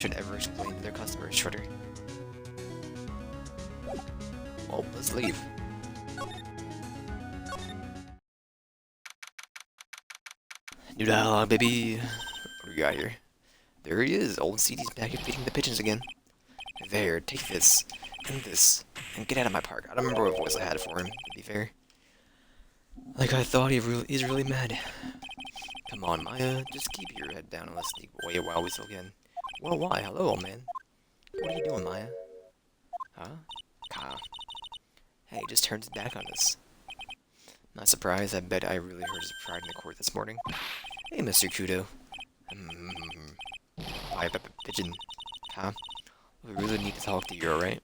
should ever explain to their customers shorter. Well, let's leave. New dialogue, baby. What do we got here? There he is. Old CD's back at feeding the pigeons again. There, take this, and get out of my park. I don't remember what voice I had for him, to be fair. Like I thought, he's really mad. Come on, Maya, just keep your head down and let's sneak away while we still can. Well, why? Hello, old man. What are you doing, Maya? Huh? Ka. Hey, he just turned his back on us. Not surprised, I bet I really hurt his pride in the court this morning. Hey, Mr. Kudo. Bye, pigeon. Huh? We really need to talk to you, alright?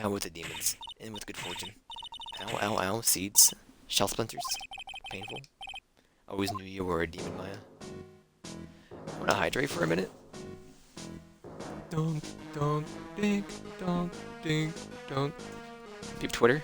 Out with the demons, in with good fortune. Ow, ow, ow, seeds. Shell splinters. Painful. Always knew you were a demon, Maya. Wanna hydrate for a minute? Don't, dink, don't, dink, don't. Peep Twitter.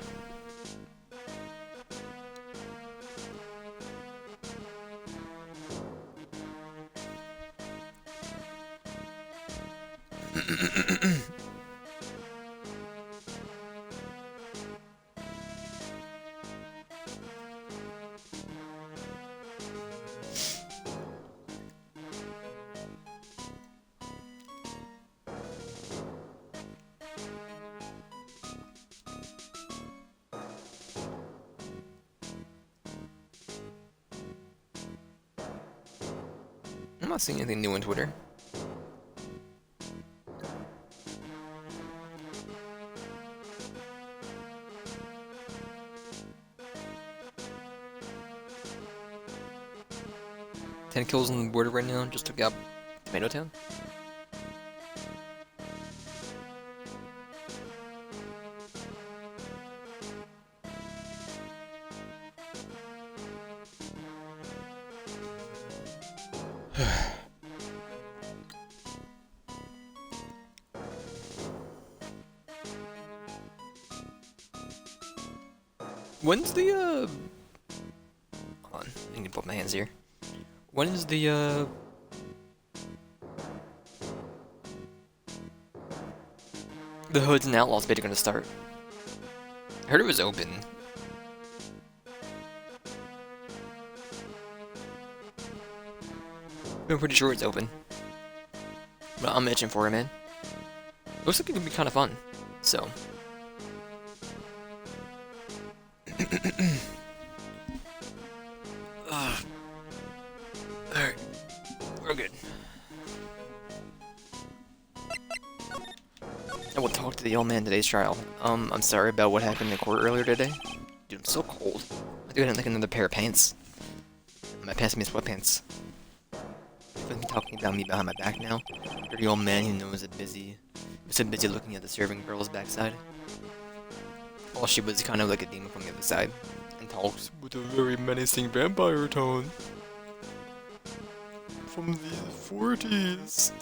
I'm not seeing anything new on Twitter. Ten kills on the border right now, just took out Tomato Town. When's the, hold on, I need to put my hands here. When is the, Hoods and Outlaws beta gonna start? I heard it was open. I'm pretty sure it's open. But I'm itching for it, man. Looks like it could be kind of fun, so. Alright, we're good. I will talk to the old man today's trial. I'm sorry about what happened in court earlier today. Dude, I'm so cold. I think I didn't like another pair of pants. My pants mean sweatpants. He's talking about me behind my back now. Dirty old man who knows it busy. Was so busy looking at the serving girl's backside. While she was kind of like a demon from the other side. And talks with a very menacing vampire tone. From the 40s.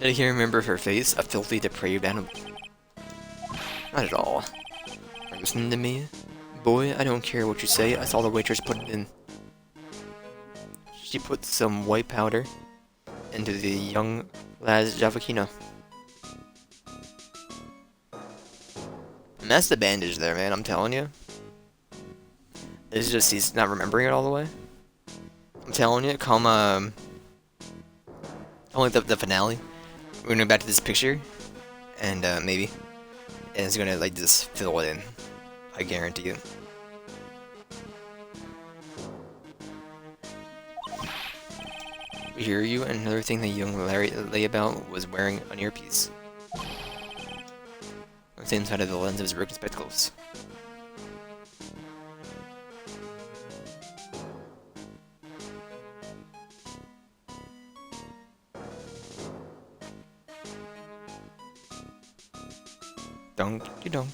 Did he remember her face? A filthy, depraved animal? Not at all. Are you listening to me? Boy, I don't care what you say. I saw the waitress put it in. She put some white powder into the young lad's javakino. And that's the bandage there, man. I'm telling you. It's just he's not remembering it all the way. I'm telling you, come only the finale. We're gonna go back to this picture, and maybe, and it's gonna like just fill it in. I guarantee it. We hear you. And another thing the young Larry lay about was wearing an earpiece. On the same side of the lens of his broken spectacles. Donk-de-donk.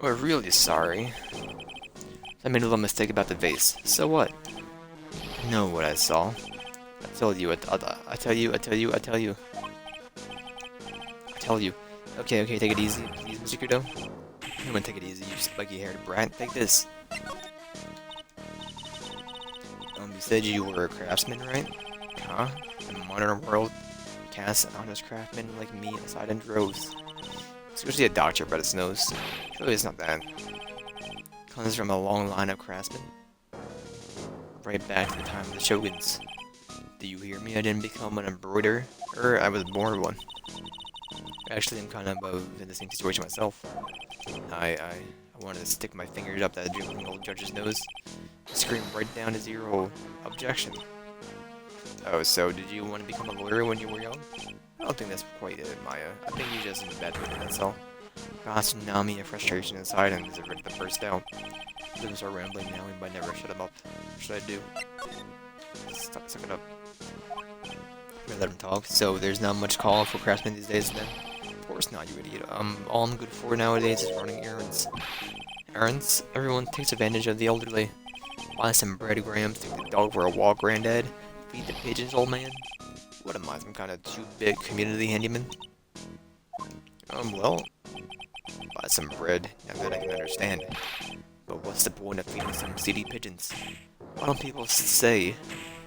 We're really sorry. I made a little mistake about the vase. So what? I know what I saw. I tell you. Okay, take it easy, please, Mr. Kudo. I'm gonna take it easy, you spiky-haired brat. Take this. You said you were a craftsman, right? Huh? In the modern world, casts an honest craftsman like me aside in droves. It's usually a doctor, but it's nose. Surely it's not that. Comes from a long line of craftsmen. Right back to the time of the shoguns. Do you hear me? I didn't become an embroiderer. I was born one. Actually, I'm kind of in the same situation myself. I wanted to stick my fingers up that dribbling old judge's nose. Scream right down his ear hole. Objection. Oh, so did you want to become a lawyer when you were young? I don't think that's quite it, Maya. I think you're just in bed with it, that's all. Got a tsunami of frustration inside and is ready to burst out. Limbs start rambling now, and might never shut him up. What should I do? Suck it up. I'm gonna let him talk. So there's not much call for craftsmen these days then? Of course not, you idiot. All I'm good for nowadays is running errands. Errands? Everyone takes advantage of the elderly. Buy some bread, grams, take the dog for a walk, granddad. Feed the pigeons, old man. What am I, some kind of too big community handyman? Well, buy some bread, now that I can understand. But what's the point of feeding some seedy pigeons? Why don't people say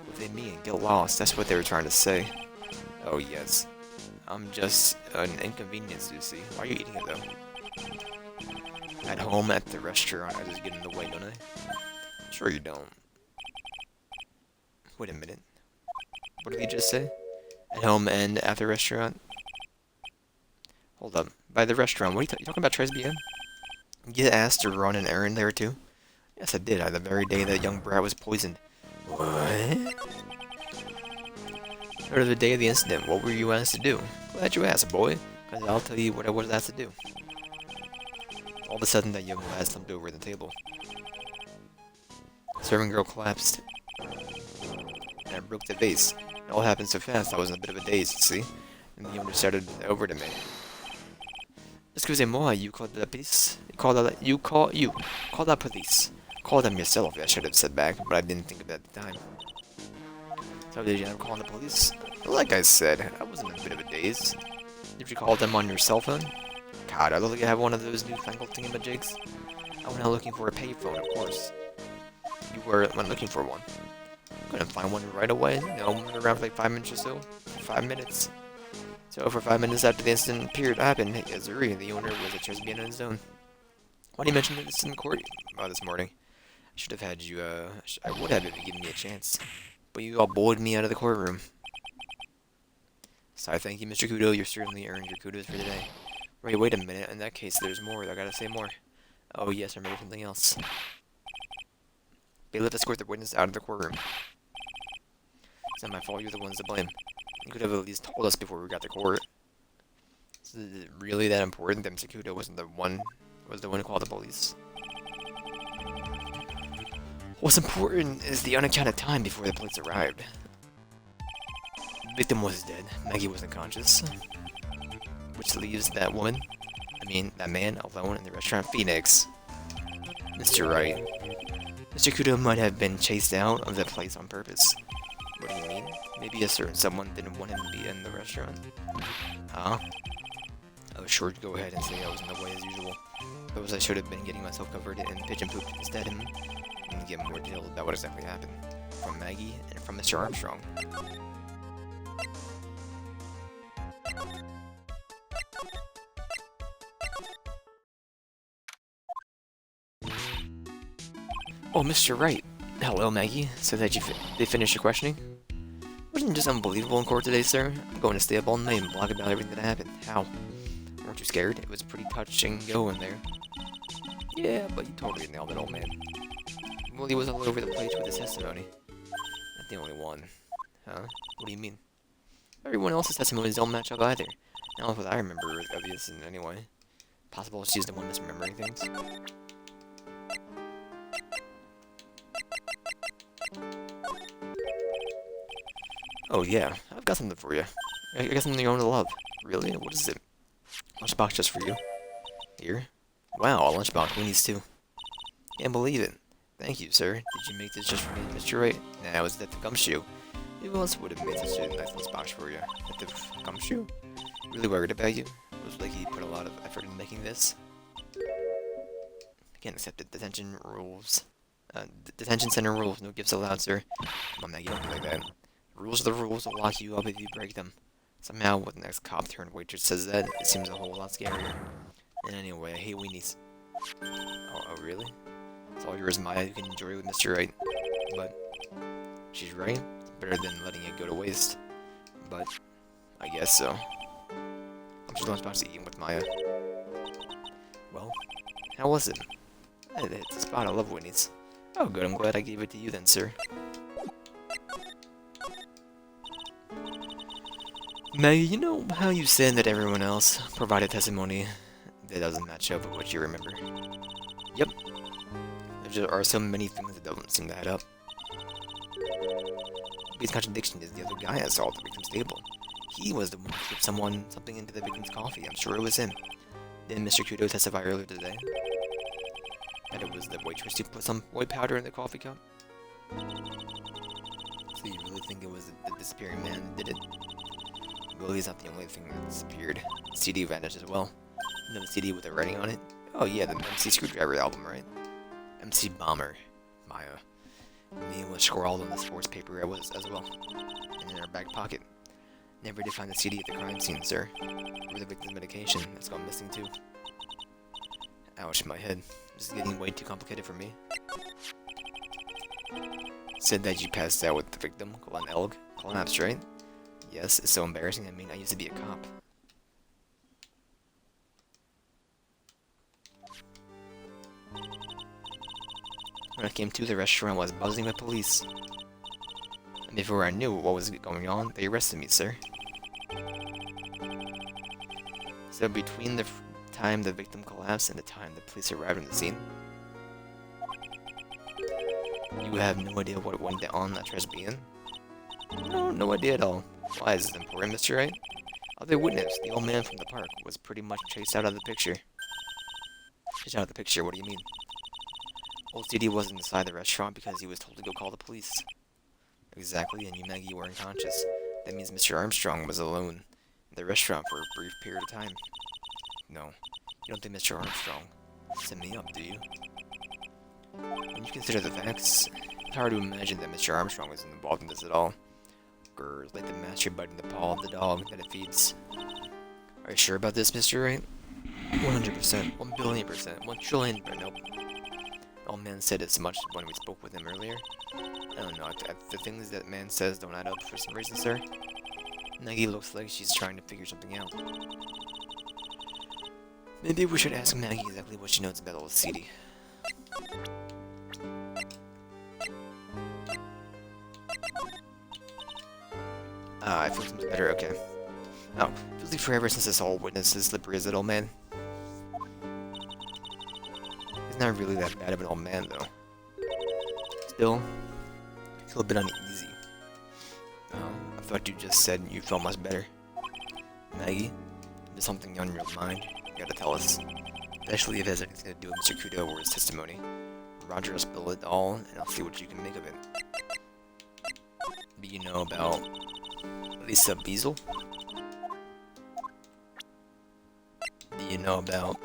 what they mean and get lost? That's what they were trying to say. Oh yes. I'm just an inconvenience, you see. Why are you eating it though? At home, at the restaurant, I just get in the way, don't I? Sure you don't. Wait a minute. What did he just say? At home and at the restaurant? Hold up. By the restaurant, what are you talking about, Tresbian? You get asked to run an errand there too? Yes, I did. The very day that young brat was poisoned. What? Or the day of the incident, what were you asked to do? Glad you asked, boy, because I'll tell you what I was asked to do. All of a sudden, that young lad slumped over the table. The serving girl collapsed. And I broke the vase. It all happened so fast, I was in a bit of a daze, see? And the owner started over to me. Excusez-moi, you called the police? You called the police. Call them yourself, I should have said back, but I didn't think of that at the time. So did you ever call the police? Like I said, I was in a bit of a daze. Did you call them on your cell phone? God, I look like I have one of those newfangled thingamajigs. I went out looking for a payphone, of course. You went looking for one. Couldn't find one right away. No, around for like 5 minutes or so. 5 minutes. So for 5 minutes after the incident happened, Azuri, the owner, was at Tresbian on his own. Why did you mention this in court this morning? I should have had you, I would have if you given me a chance. But you all bullied me out of the courtroom. So I thank you, Mr. Kudo. You certainly earned your kudos for today. Wait a minute. In that case, there's more. I gotta say more. Oh yes, I remember something else. Bailiff, escort the witness out of the courtroom. It's not my fault. You're the ones to blame. You could have at least told us before we got to court. Is it really that important that Mr. Kudo was the one who called the police? What's important is the unaccounted time before the police arrived. The victim was dead. Maggie wasn't conscious. Which leaves that man alone in the restaurant Phoenix. Mr. Wright. Mr. Kudo might have been chased out of the place on purpose. What do you mean? Maybe a certain someone didn't want him to be in the restaurant. Huh? I was sure to go ahead and say I was in the way as usual. Suppose I should have been getting myself covered in pigeon poop instead and give more details about what exactly happened. From Maggie and from Mr. Armstrong. Oh, Mr. Wright. Hello, Maggie. So that they finished your questioning? Wasn't it just unbelievable in court today, sir? I'm going to stay up all night and blog about everything that happened. How? Weren't you scared? It was pretty touch and go in there. Yeah, but you totally nailed it, old man. Well, he was all over the place with his testimony. Not the only one. Huh? What do you mean? Everyone else's testimonies don't match up either. Not what I remember of this in any way. Possible she's the one misremembering things. Oh yeah, I've got something for you. I got something you're going to love. Really? What is it? Lunchbox just for you. Here? Wow, a lunchbox. Who needs two? Can't believe it. Thank you, sir. Did you make this just for me, Mr. Wright? Nah, it was at the gumshoe. Who else would have made such a nice lunchbox for you? At the gumshoe? Really worried about you? It was like he put a lot of effort in making this. Can't accept it. Detention rules. Detention center rules. No gifts allowed, sir. Come on, Maggie, don't be like that. Rules are the rules. Will lock you up if you break them. Somehow, when the next cop turned waitress says that, it seems a whole lot scarier. And anyway, I hate weenies. Oh, really? It's all yours, Maya. You can enjoy it with Mr. Wright. But she's right. It's better than letting it go to waste. But I guess so. I'm just not supposed to eat with Maya. Well, how was it? It's a spot. I love weenies. Oh, good. I'm glad I gave it to you then, sir. Maggie, you know how you said that everyone else provided testimony that doesn't match up with what you remember? Yep. There are so many things that don't seem to add up. The biggest contradiction is the other guy I saw at the victim's table. He was the one who slipped something into the victim's coffee. I'm sure it was him. Didn't Mr. Kudo testify earlier today that it was the waitress who put some white powder in the coffee cup? So you really think it was the disappearing man that did it? Willie's not the only thing that disappeared. The CD vanished as well. You know the CD with the writing on it? Oh yeah, the MC Screwdriver album, right? MC Bomber. Maya. The name was scrawled on the sports paper as well. And in her back pocket. Never did find the CD at the crime scene, sir. Or the victim's medication. That's gone missing too. Ouch, my head. This is getting way too complicated for me. Said that you passed out with the victim, Glenn Elg. Collapsed, right? Yes, it's so embarrassing. I mean, I used to be a cop. When I came to the restaurant, I was buzzing with police. And before I knew what was going on, they arrested me, sir. So between the time the victim collapsed and the time the police arrived on the scene, you have no idea what went on at Tribulations? No idea at all. Why is this important, Mr. Wright? Other witness, the old man from the park, was pretty much chased out of the picture. Chased out of the picture, what do you mean? Old CD wasn't inside the restaurant because he was told to go call the police. Exactly, and you, Maggie, were unconscious. That means Mr. Armstrong was alone in the restaurant for a brief period of time. No, you don't think Mr. Armstrong set me up, do you? When you consider the facts, it's hard to imagine that Mr. Armstrong was involved in this at all. Grr, like the master biting the paw of the dog that it feeds. Are you sure about this, Mr. Wright? 100%, 1,000,000,000%, 1,000,000,000,000%, nope. Old man said as much when we spoke with him earlier. I don't know, the things that man says don't add up for some reason, sir. Maggie looks like she's trying to figure something out. Maybe we should ask Maggie exactly what she knows about old CD. I feel something better, okay. Oh, it feels like forever since this whole witness is slippery as that old man. He's not really that bad of an old man, though. Still, I feel a bit uneasy. I thought you just said you felt much better. Maggie, there's something on your mind. You gotta tell us. Especially if it has anything to do with Mr. Kudo or his testimony. Roger will spill it all, and I'll see what you can make of it. But you know about Lisa Beazle? Do you know about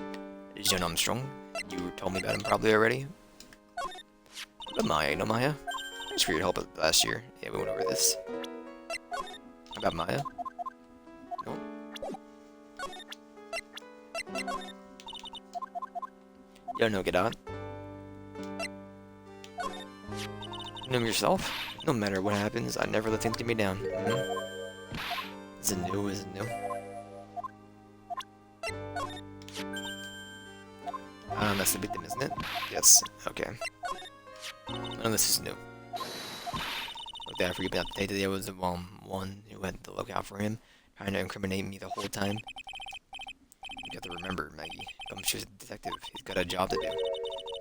John Armstrong? You told me about him probably already. But Maya, you know Maya? Thanks for your help last year. Yeah, we went over this. About Maya? No? You don't know, get on. You know yourself? No matter what happens, I never let things get me down. Is it new? Is it new? That's the victim, isn't it? Yes. Okay. None of this is new. Look, I forget about the day that there was the one who had to look out for him, trying to incriminate me the whole time. You got to remember, Maggie. Gumshoe's a detective. He's got a job to do.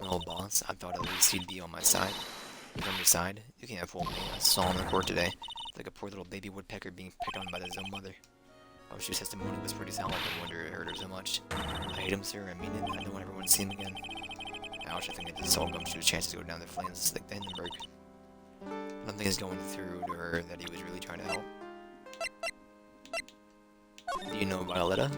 My old boss, I thought at least he'd be on my side. He's on your side? You can't fool me. I saw him in court today. Like a poor little baby woodpecker being picked on by his own mother. Gumshoe's testimony was pretty solid. No wonder it hurt her so much. I hate him, sir. I mean it. I don't want everyone to see him again. Ouch, I think I just saw Gumshoe's chances go down the flames like the Hindenburg. I don't think it's going through to her that he was really trying to help. Do you know Violetta?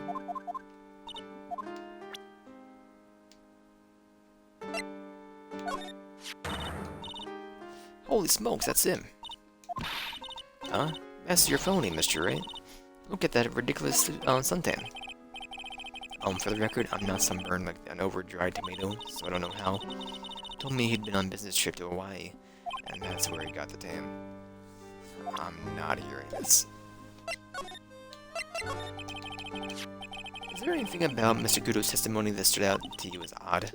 Holy smokes, that's him. Huh? That's your phony, Mr. Wright. Look at that ridiculous suntan. For the record, I'm not sunburned like an over-dried tomato, so I don't know how. Told me he'd been on a business trip to Hawaii, and that's where he got the tan. I'm not hearing this. Is there anything about Mr. Kudo's testimony that stood out to you as odd?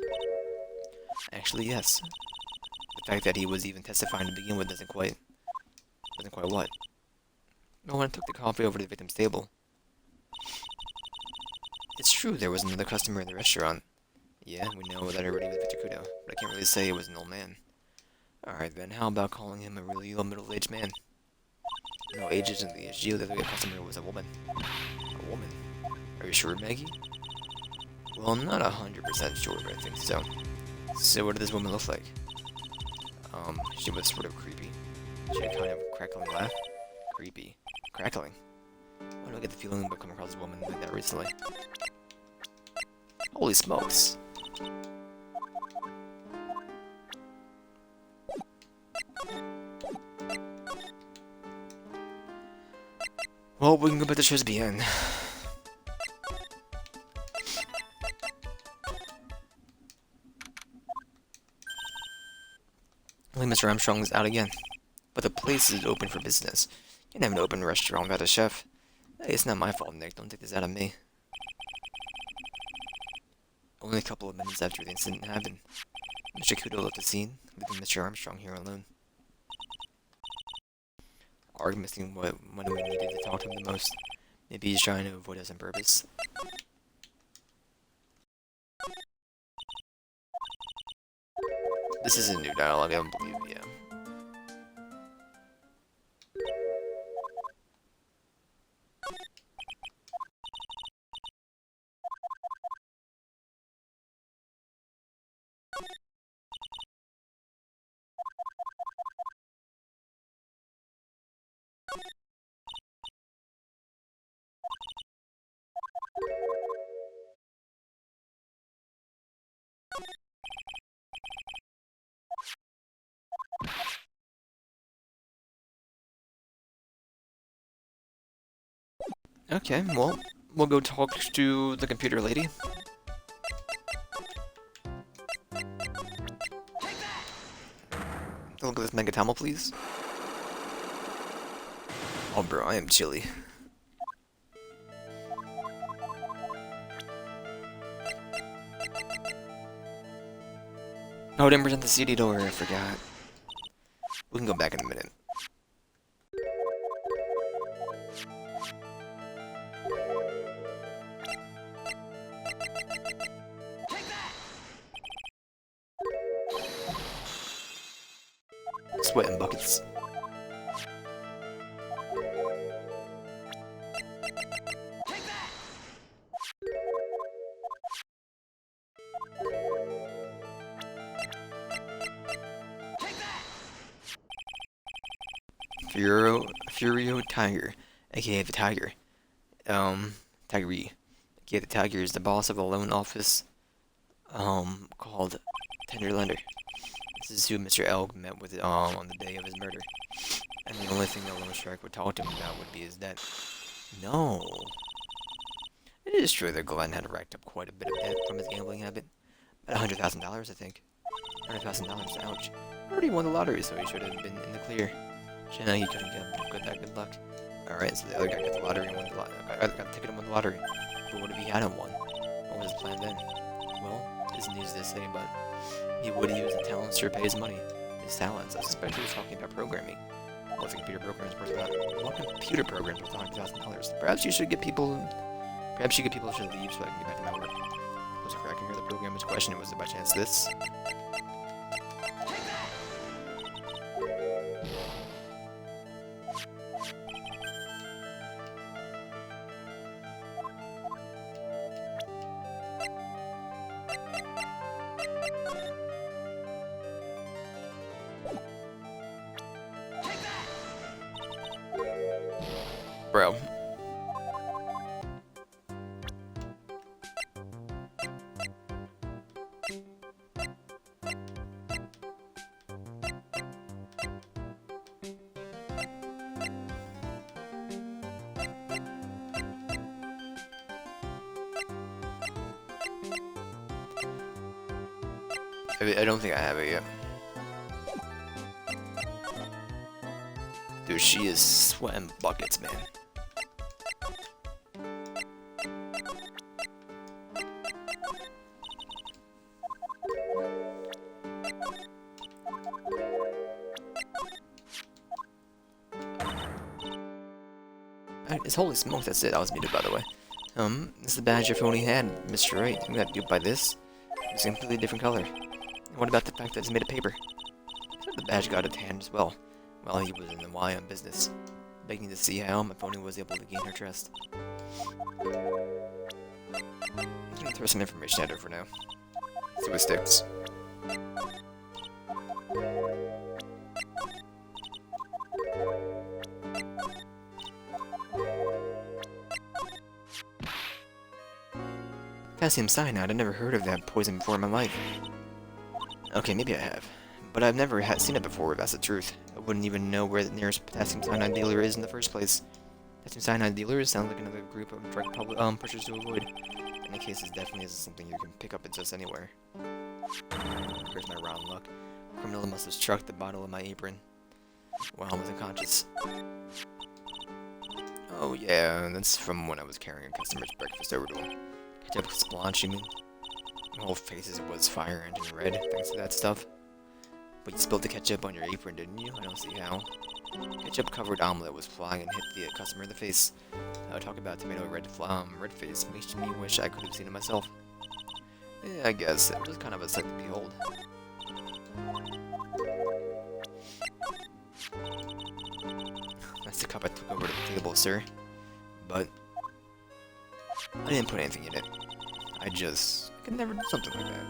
Actually, yes. The fact that he was even testifying to begin with doesn't quite what? No one took the coffee over to the victim's table. It's true there was another customer in the restaurant. Yeah, we know that already with Mr. Kudo, but I can't really say it was an old man. Alright then, how about calling him a really old middle-aged man? No, age isn't the issue, the other customer was a woman. A woman? Are you sure, Maggie? Well, I'm not 100% sure, but I think so. So what did this woman look like? She was sort of creepy. She had kind of a crackling laugh. Creepy. Crackling. Why do I get the feeling I've come across a woman like that recently? Holy smokes! Well, we can go back to Tribulations. Only Mr. Armstrong is out again. But the place is open for business. You can have an open restaurant without a chef. Hey, it's not my fault, Nick. Don't take this out of me. Only a couple of minutes after the incident happened, Mr. Kudo left the scene, leaving Mr. Armstrong here alone. Arg missing when we needed to talk to him the most. Maybe he's trying to avoid us on purpose. This isn't new dialogue, I don't believe, yeah. Okay, well, we'll go talk to the computer lady. Look at this Megatamo, please. Oh, bro, I am chilly. Oh, I didn't present the CD door, I forgot. We can go back in a minute. Sweating buckets. Furio Tiger, aka the Tiger. Tigery. Aka the Tiger is the boss of a loan office, called Tender Lender. This is who Mr. Elg met with, on the day of his murder. And the only thing the loan shark would talk to him about would be his debt. No. It is true that Glenn had racked up quite a bit of debt from his gambling habit. About $100,000, I think. $100,000, ouch. Already won the lottery, so he should have been in the clear. Shana, he couldn't get that good luck. Alright, so the other guy got the lottery and won the got the ticket and won the lottery. But what if he hadn't won? What was his plan then? Well, it isn't easy to say, but he would use the talents to repay his money. His talents. I suspect he was talking about programming. What's a computer program is worth about what computer program worth $100,000? Perhaps you should get people to leave so I can get back to my work. Was it cracking her the programmer's question? Was it by chance this? Bro. I don't think I have it yet. Dude, she is sweating buckets, man. It's holy smoke, that's it. I was muted, by the way. This is the badge your phony had, Mr. Wright. You got duped by this. It's a completely different color. And what about the fact that it's made of paper? The badge got a hand as well, while he was in the Y on business, begging to see how my phony was able to gain her trust. I'm gonna throw some information at her for now. See what sticks. Potassium cyanide, I've never heard of that poison before in my life. Okay, maybe I have. But I've never seen it before, if that's the truth. I wouldn't even know where the nearest potassium cyanide dealer is in the first place. Potassium cyanide dealers sound like another group of drug pushers to avoid. In any case, it definitely isn't something you can pick up just anywhere. Where's my rotten luck? The criminal must have struck the bottle in my apron while I was unconscious. Oh yeah, that's from when I was carrying a customer's breakfast over to him. Ketchup splotch, you mean? My whole face was fire engine red, thanks to that stuff. But you spilled the ketchup on your apron, didn't you? I don't see how. Ketchup-covered omelet was flying and hit the customer in the face. Talk about tomato red face makes me wish I could have seen it myself. Yeah, I guess. It was kind of a sight to behold. That's the cup I took over to the table, sir. But I didn't put anything in it. I could never do something like that.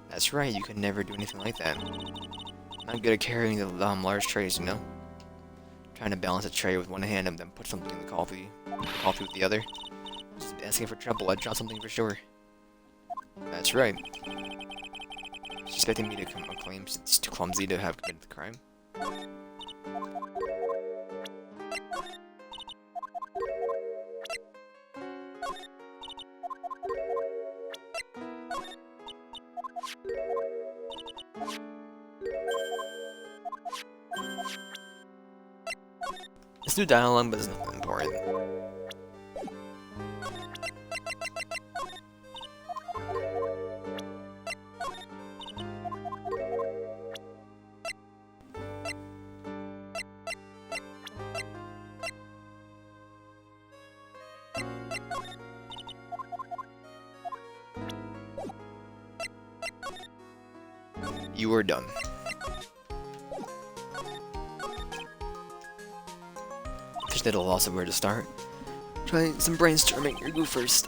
That's right, you can never do anything like that. Not good at carrying the large trays, you know? Trying to balance a tray with one hand and then put something in the coffee with the other. Just asking for trouble, I'd drop something for sure. That's right. She's expecting me to claim she's too clumsy to have committed the crime. Let's do dialogue, but it's nothing important. You are done. There's little loss of where to start. Try some brainstorming. You go first.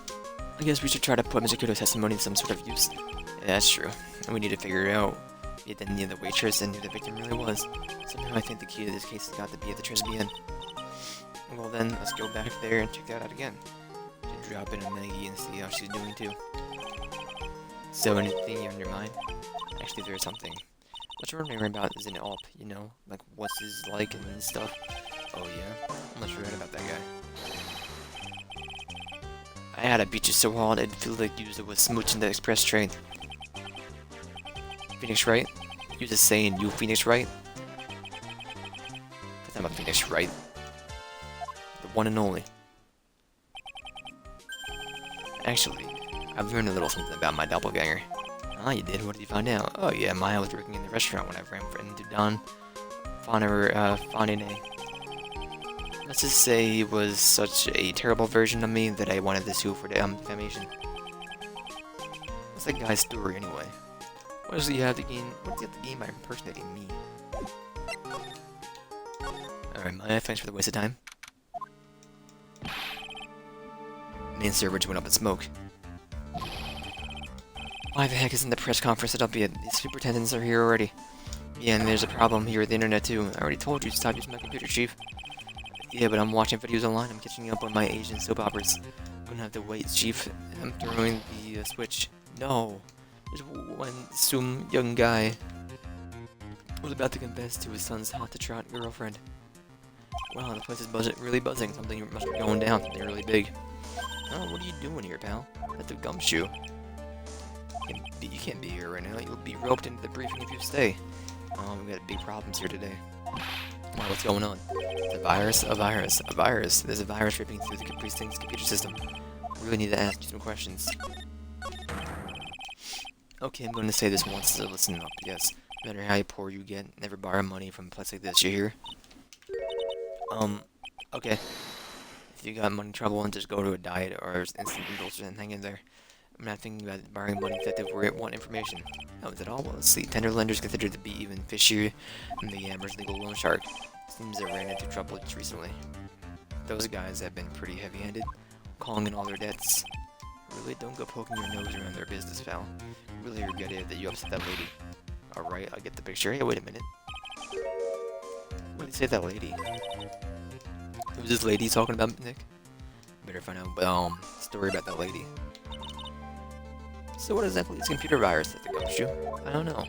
I guess we should try to put Mr. Kudo's testimony to some sort of use. Yeah, that's true. And we need to figure out the identity of the waitress and who the victim really was. Somehow I think the key to this case has got to be at the Tribulations. Well then, let's go back there and check that out again. To drop in a Maggie and see how she's doing too. So anything on your mind? Actually, there is something. What you're wondering about is an ALP, you know? Like, what's his like and stuff. Oh yeah? I'm not sure about that guy. I had to beat you so hard I'd feel like you was smooching the express train. Phoenix Wright? You just saying you Phoenix Wright? Because I'm a Phoenix Wright. The one and only. Actually, I've learned a little something about my doppelganger. Ah, you did? What did you find out? Oh yeah, Maya was working in the restaurant when I ran into Don Fontaine. Let's just say he was such a terrible version of me that I wanted to sue for defamation. What's that guy's story anyway? What does he have to gain? What does he have to gain by impersonating me? Alright, Maya, thanks for the waste of time. Main server just went up in smoke. Why the heck isn't the press conference set up yet? The superintendents are here already. Yeah, and there's a problem here with the internet too. I already told you to stop using my computer, Chief. Yeah, but I'm watching videos online. I'm catching up on my Asian soap operas. I'm gonna have to wait, Chief. I'm throwing the switch. No. There's some young guy was about to confess to his son's hot-to-trot girlfriend. Wow, the place is really buzzing. Something must be going down. Something really big. Oh, what are you doing here, pal? That's a gumshoe. You can't be here right now. You'll be roped into the briefing if you stay. We got big problems here today. Wow, what's going on? It's a virus? A virus? A virus? There's a virus ripping through the precinct's computer system. We really need to ask you some questions. Okay, I'm going to say this once, so listen up. Yes, no matter how poor you get, never borrow money from a place like this, you hear? Okay. If you got money trouble, and just go to a diet or instant noodles and hang in there. I'm not thinking about borrowing money detective where it want information. How is it all? Well, let's see. Tender lenders considered to be even fishier than the average legal loan shark. Seems they ran into trouble just recently. Those guys have been pretty heavy-handed, calling in all their debts. Really, don't go poking your nose around their business, pal. Really regret it that you upset that lady. Alright, I'll get the picture. Hey, wait a minute. What did you say that lady? Who's this lady talking about, Nick? Better find out, story about that lady. So what exactly is computer virus that ghost you? I don't know.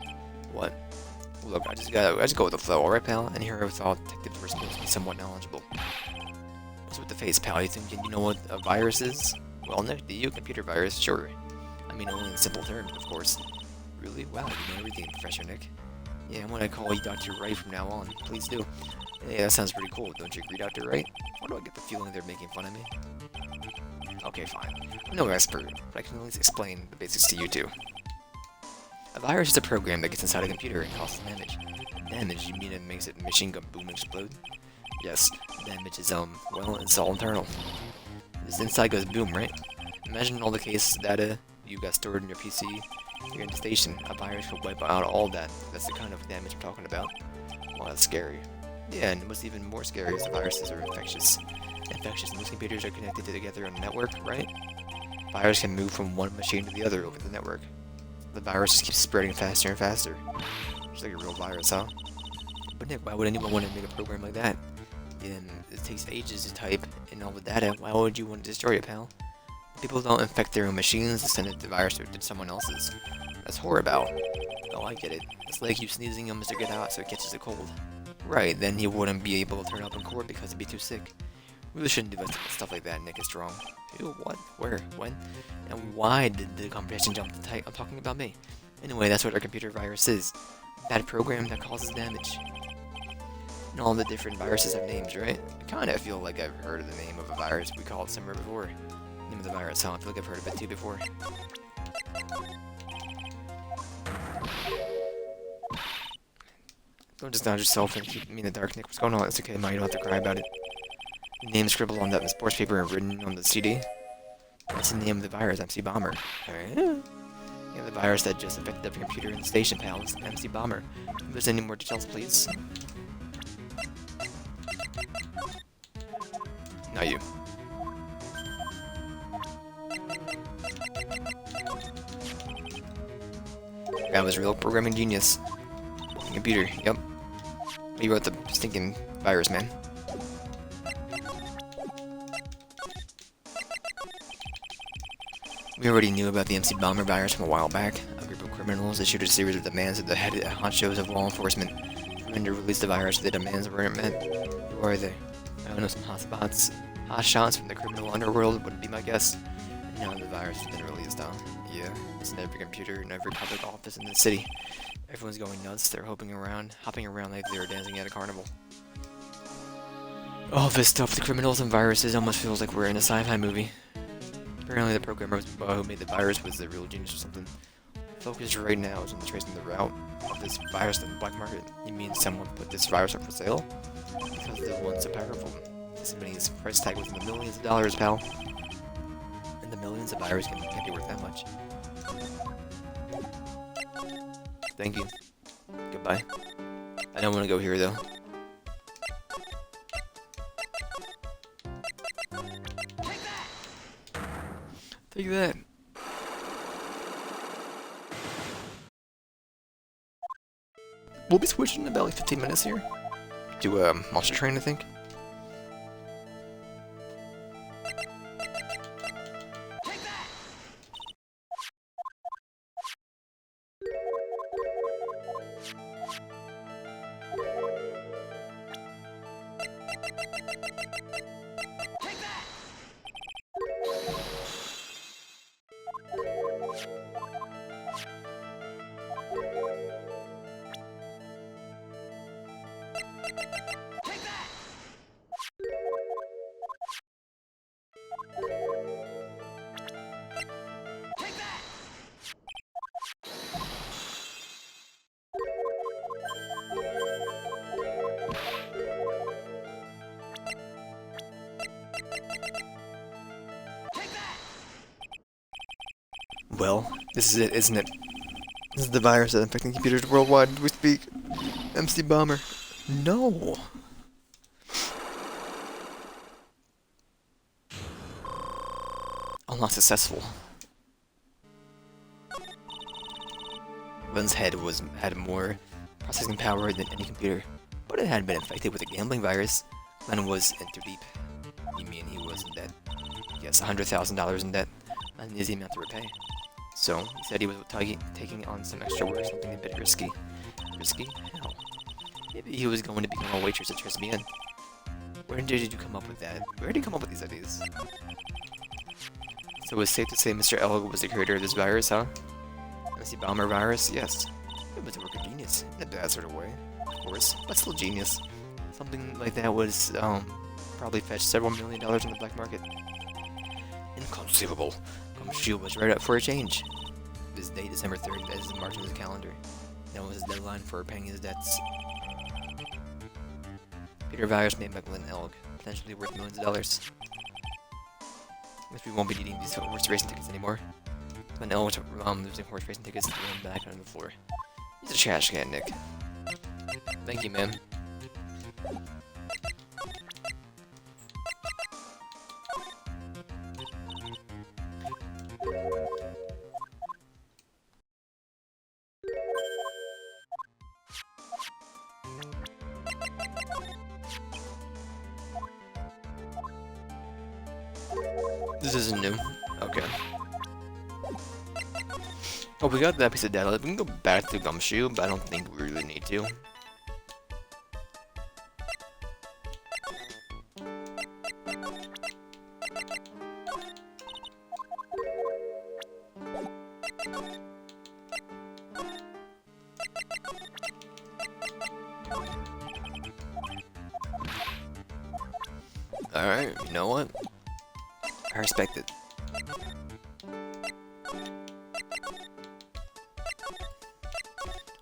What? Look, I just go with the flow, alright, pal? And here I thought detectives were supposed to be somewhat knowledgeable. What's with the face, pal? You thinking you know what a virus is? Well, Nick, do you? Computer virus? Sure. I mean, only in simple terms, of course. Really? Wow, you know everything, Professor Nick. Yeah, I'm gonna call you Dr. Wright from now on. Please do. Yeah, that sounds pretty cool. Don't you agree, Dr. Wright? Why do I get the feeling they're making fun of me? Okay, fine. I'm no expert, but I can at least explain the basics to you two. A virus is a program that gets inside a computer and causes damage. Damage, you mean it makes it machine gun boom explode? Yes, damage is, well, it's all internal. This inside goes boom, right? Imagine all the case data you got stored in your PC, you're in the station. A virus will wipe out all that. That's the kind of damage I'm talking about. Well, that's scary. Yeah, and what's even more scary is the viruses are infectious. Infectious, most computers are connected together on a network, right? Virus can move from one machine to the other over the network. The virus just keeps spreading faster and faster. It's like a real virus, huh? But Nick, why would anyone want to make a program like that? And it takes ages to type and all the data. Why would you want to destroy it, pal? People don't infect their own machines and send it the virus to someone else's. That's horrible. Oh, I get it. It's like you sneezing on Mr. Get Out so it catches a cold. Right, then he wouldn't be able to turn up in court because he'd be too sick. We really shouldn't do stuff like that, Nick is wrong. Ew, what? Where? When? And why did the competition jump to type? I'm talking about me. Anyway, that's what our computer virus is. Bad program that causes damage. And all the different viruses have names, right? I kinda feel like I've heard of the name of a virus we called somewhere before. Name of the virus, huh? I feel like I've heard of it too before. Don't just dodge yourself and keep me in the dark, Nick. What's going on? It's okay, Ma. You don't have to cry about it. The name scribbled on that sports paper and written on the CD. What's the name of the virus? MC Bomber. Yeah, the virus that just affected every computer in the station, pal. It's MC Bomber. If there's any more details, please. Not you. That was real programming genius. Computer, yep. He wrote the stinking virus, man. We already knew about the MC Bomber virus from a while back. A group of criminals issued a series of demands at the head honchos of law enforcement. Trying to release the virus, the demands weren't met. Who are they? I don't know, some hot shots from the criminal underworld would be my guess. And now the virus has been released, huh? Yeah, it's in every computer in every public office in the city. Everyone's going nuts. They're hopping around like they're dancing at a carnival. All this stuff, the criminals and viruses, almost feels like we're in a sci-fi movie. Apparently the programmer who made the virus was the real genius or something. Focus right now is on tracing the route of this virus in the black market. You mean someone put this virus up for sale? Because the one's so powerful. This money's price tag was in the millions of dollars, pal. And the millions of virus can't be worth that much. Thank you. Goodbye. I don't want to go here, though. Take that! We'll be switching in about like 15 minutes here. To, Monster Train, I think. Well, this is it, isn't it? This is the virus that's infecting computers worldwide as we speak. MC Bomber. No. I'm not successful. Len's head had more processing power than any computer, but it had been infected with a gambling virus. Len was in too deep. You mean he was in debt? Yes, $100,000 in debt. Not an easy amount to repay. So, he said he was taking on some extra work, something a bit risky. Risky? Hell. Maybe he was going to become a waitress at Tribulations. Where did you come up with that? Where did you come up with these ideas? So it's safe to say Mr. Elg was the creator of this virus, huh? MC Bomber virus? Yes. It was a work of genius, in a bad sort of way, of course, but still genius. Something like that was, probably fetched several $1 million on the black market. Inconceivable. Gumshoe was right up for a change. This date, December 3rd, that is marked on his calendar. That was his deadline for paying his debts. Peter virus made by Glenn Elg, potentially worth millions of dollars. Guess we won't be needing these horse racing tickets anymore. Glenn Elg losing horse racing tickets and threw them back on the floor. He's a trash can, Nick. Thank you, man. This isn't new. Okay. Oh, we got that piece of data. We can go back to Gumshoe, but I don't think we really need to. Alright, you know what? I respect it.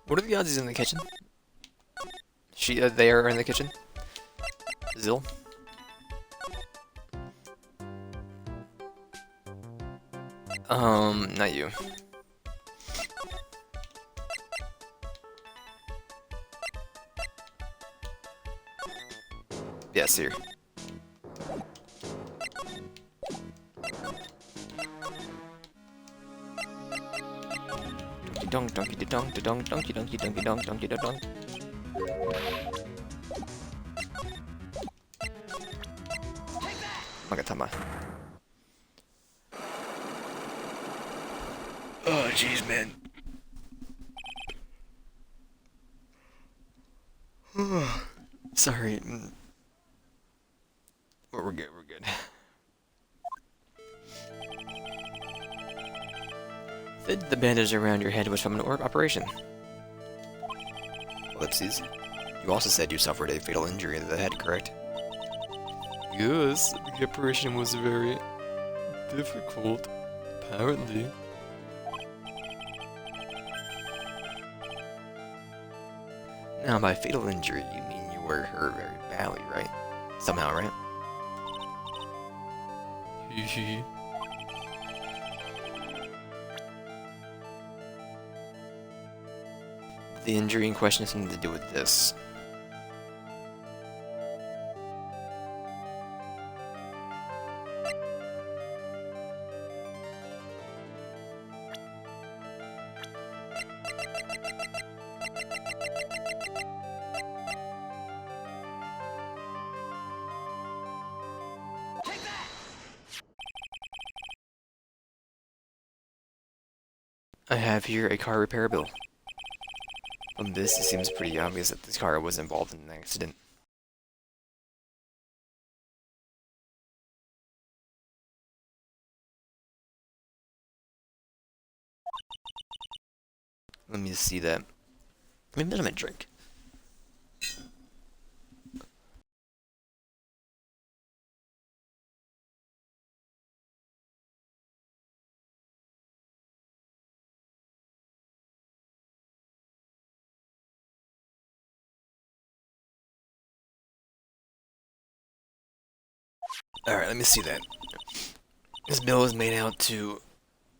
What are the odds he's in the kitchen? They are in the kitchen? Zill? Not you. Yes, here. Dunk, donkey, dunk, dunk, donkey, donkey, donkey, dunk, donkey, dunk. Magatama. Oh, jeez, man. Sorry. We're good, we're good. The bandage around your head was from an operation. Ellipses. You also said you suffered a fatal injury to the head, correct? Yes, the operation was very difficult, apparently. Now, by fatal injury, you mean you were hurt very badly, right? Somehow, right? Hee. The injury in question has something to do with this. I have here a car repair bill. From this, it seems pretty obvious that this car was involved in an accident. Let me see that. Maybe let me drink. Alright, let me see that. This bill is made out to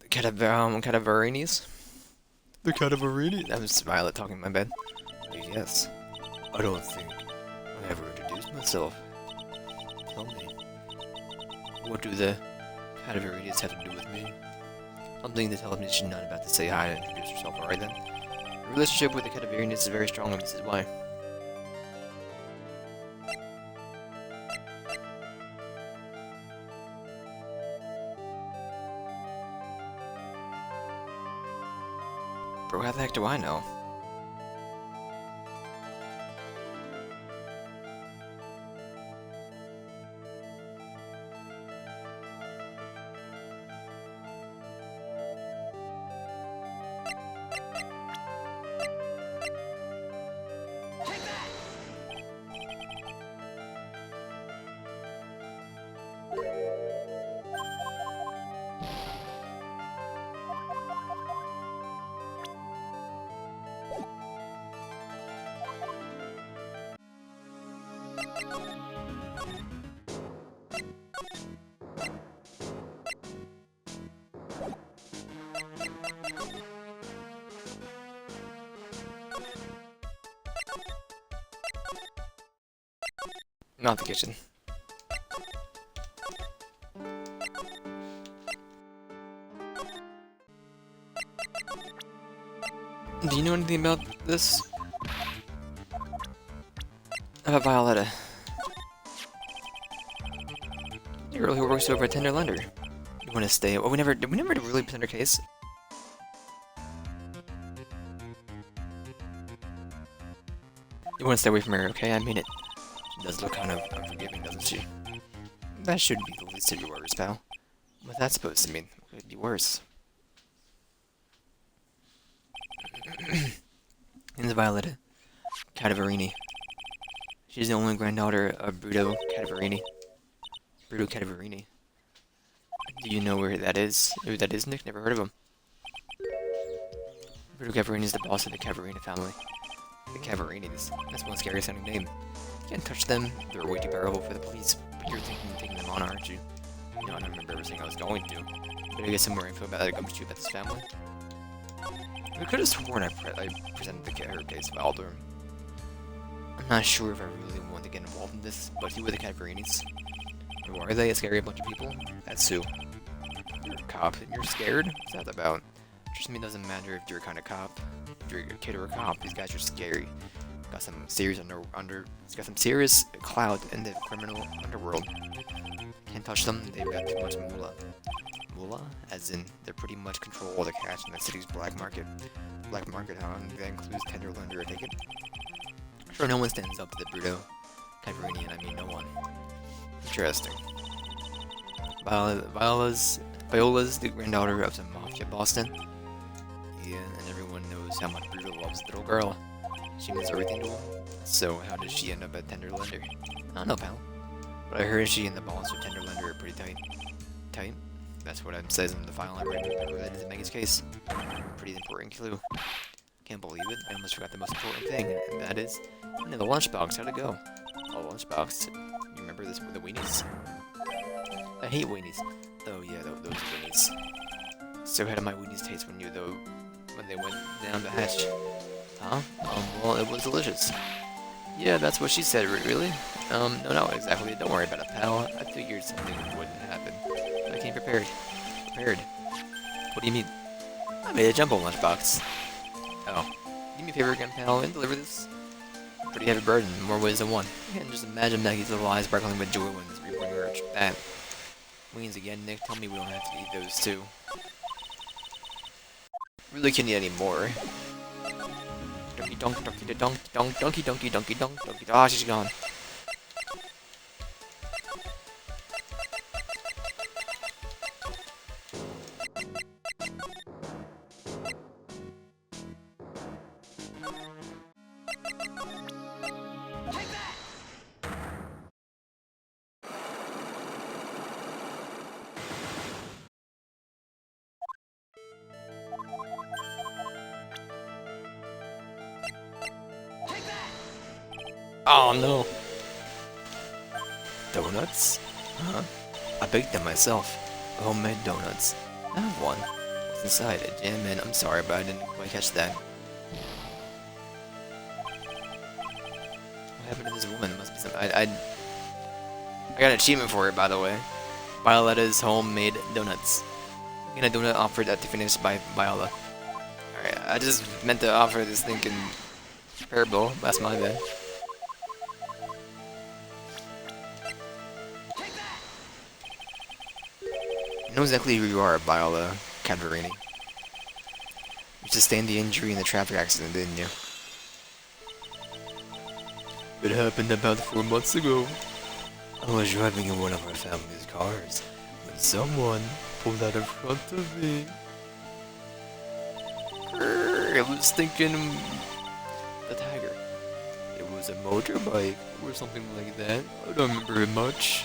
the Cadaverinis. The Cadaverinis? That was Violet talking, my bad. Yes. I don't think I ever introduced myself. Tell me, what do the Cadaverinis have to do with me? Something the television not about to say hi and introduce herself, alright then. The relationship with the Cadaverinis is very strong, and this is why. Bro, how the heck do I know? Not the kitchen. Do you know anything about this? About Violetta? The girl who works over at Tender Lender. You want to stay? Oh, did we never really present her case? You want to stay away from her, okay? I mean it. She does look kind of unforgiving, doesn't she? That should be the least of your worries, pal. What's that supposed to mean? It could be worse. It's Violetta Cadaverini. She's the only granddaughter of Bruto Cadaverini. Bruto Cadaverini. Do you know where that is? Who that is, Nick? Never heard of him. Bruto Cadaverini is the boss of the Cadaverini family. The Cadaverinis. That's one scary sounding name. You can't touch them. They're way too powerful for the police. But you're thinking of taking them on, aren't you? No, I don't remember everything I was going to. Better get some more info about this family. I could have sworn I presented the her case of Alder. I'm not sure if I really want to get involved in this, but who are the Cadaverinis? Who are they? A scary bunch of people? That's Sue. You're a cop and you're scared? What's that about? Trust me, it doesn't matter if you're a kind of cop. If you're a kid or a cop, these guys are scary. Got some serious it's got some serious clout in the criminal underworld. Can't touch them, they've got too much moolah. Moolah? As in, they pretty much control all the cash in the city's black market. Black market, huh? That includes Tender Lender, I take it? Sure, no one stands up to the Bruto Cadaverini, and I mean no one. Interesting. Viola's the granddaughter of some mafia Boston. Yeah, and everyone knows how much Bruto loves the little girl. She means everything to him. So how did she end up at Tender Lender? I don't know, pal. But I heard she and the boss of Tender Lender are pretty tight. Tight? That's what it says in the file I read related to Maggie's case. Pretty important clue. Can't believe it. I almost forgot the most important thing, and that is... the lunchbox. How'd it go? Oh, lunchbox. You remember this with the weenies? I hate weenies. Oh yeah, those weenies. So how did my weenies taste when they went down the hatch? Huh? Well, it was delicious. Yeah, that's what she said, really? No, not exactly. Don't worry about it, pal. I figured something wouldn't happen. I came prepared. Prepared? What do you mean? I made a jumbo lunchbox. Oh. Do me a favor again, pal, and deliver this. Pretty heavy burden, in more ways than one. I can just imagine Maggie's little eyes sparkling with joy when we bring her that. Wings again, Nick. Tell me we don't have to eat those too. Really can't eat any more. Donkey donk, donkey donk, donk, donkey donkey donkey donk, donkey. Ah, she's gone. Oh no. Donuts? Huh? I baked them myself. Homemade donuts. I have one. What's inside? A jam in. I'm sorry, but I didn't quite catch that. What happened to this woman? Must be some. I got an achievement for it, by the way. Violetta's homemade donuts. And a donut offered at the finish by Viola. Alright, I just meant to offer this thinking parable. That's my bad. You know exactly who you are, Viola Cadverini. You sustained the injury in the traffic accident, didn't you? It happened about 4 months ago. I was driving in one of our family's cars when someone pulled out in front of me. I was thinking the tiger. It was a motorbike or something like that. I don't remember it much.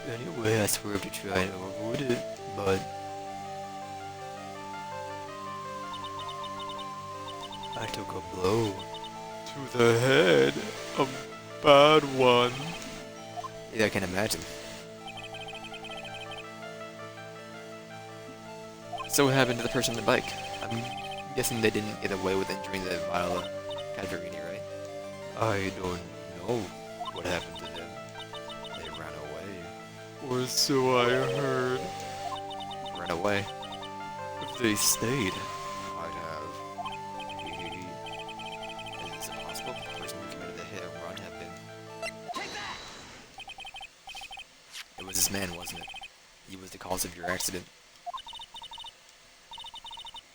Anyway, I swerved to try and avoid it, but I took a blow to the head. A bad one. Yeah, I can imagine. So what happened to the person on the bike? I'm guessing they didn't get away with injuring the Viola Cadverini, right? I don't know what happened to them. They ran away. Or so I heard. Ran away? If they stayed, I'd have. Is it possible the person who committed the hit and run had been... It was this man, wasn't it? He was the cause of your accident.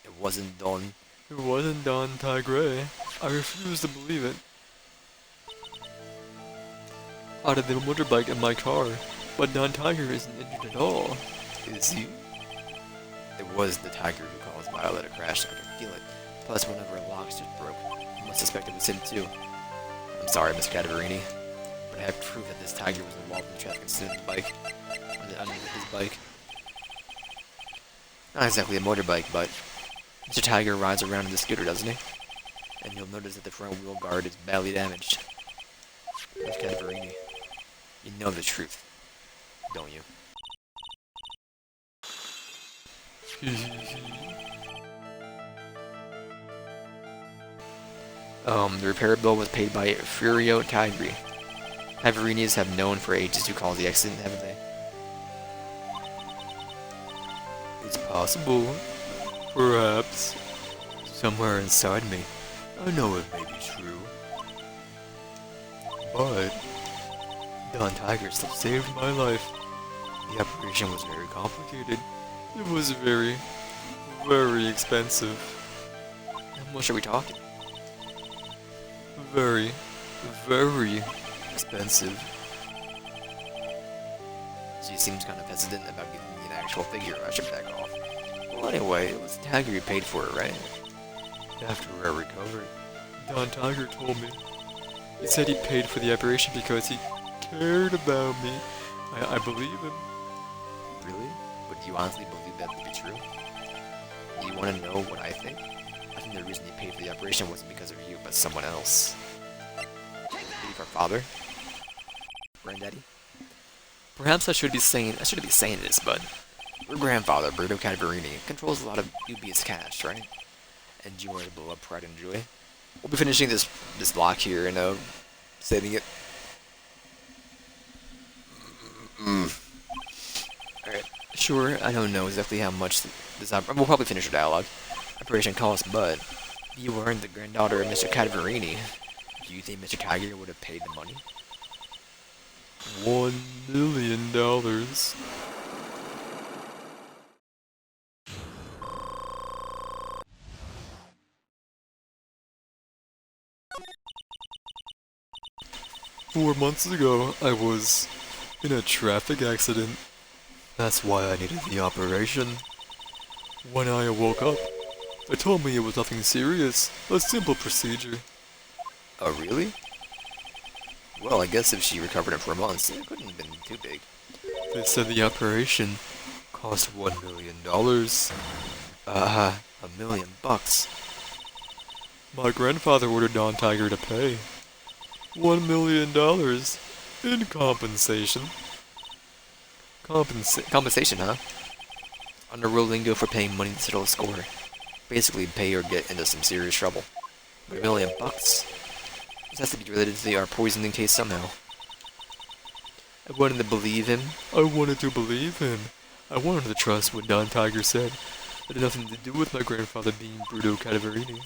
It wasn't Don. It wasn't Don Tigre. I refuse to believe it. I had a motorbike in my car, but Don Tiger isn't injured at all. Is he? It was the tiger who caused Violet to crash. I can feel it. Plus, one of her locks just broke. I must suspect it was him too. I'm sorry, Mr. Cadverini, but I have proof that this tiger was involved in the traffic incident on the bike. On his bike. Not exactly a motorbike, but Mr. Tiger rides around in the scooter, doesn't he? And you'll notice that the front wheel guard is badly damaged. Miss Cadverini, you know the truth, don't you? The repair bill was paid by Furio Tigri. Cadverinis have known for ages who caused the accident, haven't they? It's possible. Perhaps. Somewhere inside me, I know it may be true. But Don Tiger still saved my life. The operation was very complicated. It was very, very expensive. How much are we talking? Very, very expensive. She seems kind of hesitant about giving me an actual figure. I should back off. Well, anyway, it was Tiger who paid for it, right? After I recovered, Don Tiger told me. He said he paid for the operation because he cared about me. I believe him. Really? But do you honestly believe that to be true? Do you want to know what I think? I think the reason he paid for the operation wasn't because of you, but someone else. Maybe our father? Granddaddy? Perhaps I shouldn't be saying this, but your grandfather, Berto Cadverini, controls a lot of dubious cash, right? And you want to blow up pride and joy? We'll be finishing this block here and saving it. Alright. Sure, I don't know exactly how much this we'll probably finish the dialogue. Operation cost, but you weren't the granddaughter of Mr. Cadverini. Do you think Mr. Tiger would have paid the money? $1 million. "4 months ago, I was in a traffic accident. That's why I needed the operation. When I woke up, they told me it was nothing serious, a simple procedure." Oh, really? Well, I guess if she recovered in 4 months, it couldn't have been too big. They said the operation cost $1 million. $1 million bucks. My grandfather ordered Don Tiger to pay $1 million in compensation. Compensation, huh? On the real lingo for paying money to settle a score. Basically, pay or get into some serious trouble. But $1 million? This has to be related to the poisoning case somehow. I wanted to believe him. I wanted to believe him. I wanted to trust what Don Tiger said. It had nothing to do with my grandfather being Bruto Cadaverini.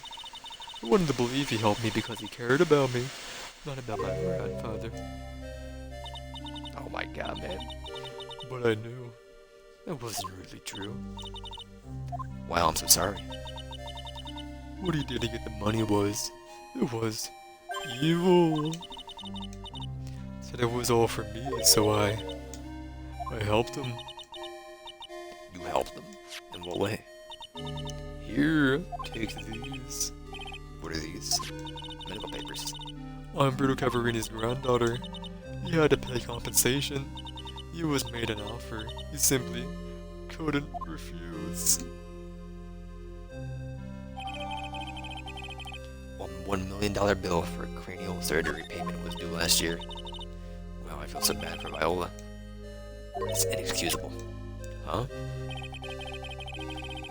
I wanted to believe he helped me because he cared about me, not about my grandfather. Oh my god, man. But I knew. That wasn't really true. Wow, I'm so sorry. What he did to get the money it was evil. Said it was all for me, so I helped him. You helped him? In what way? Here, take these. What are these? Medical papers. I'm Bruto Cavarini's granddaughter. He had to pay compensation. He was made an offer. He simply couldn't refuse. $1 million bill for cranial surgery payment was due last year. Wow, I feel so bad for Viola. It's inexcusable. Huh?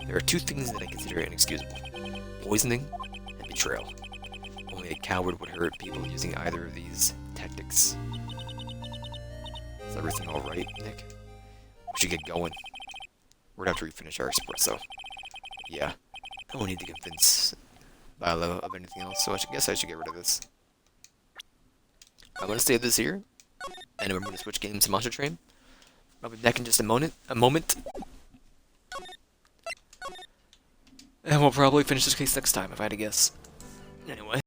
There are two things that I consider inexcusable. Poisoning and betrayal. Only a coward would hurt people using either of these tactics. Is everything alright, Nick? We should get going. We're gonna have to refinish our espresso. Yeah. I don't need to convince Viola of anything else, so I guess I should get rid of this. I'm gonna save this here. And remember to switch games to Monster Train. I'll be back in just a moment. And we'll probably finish this case next time, if I had to guess. Anyway.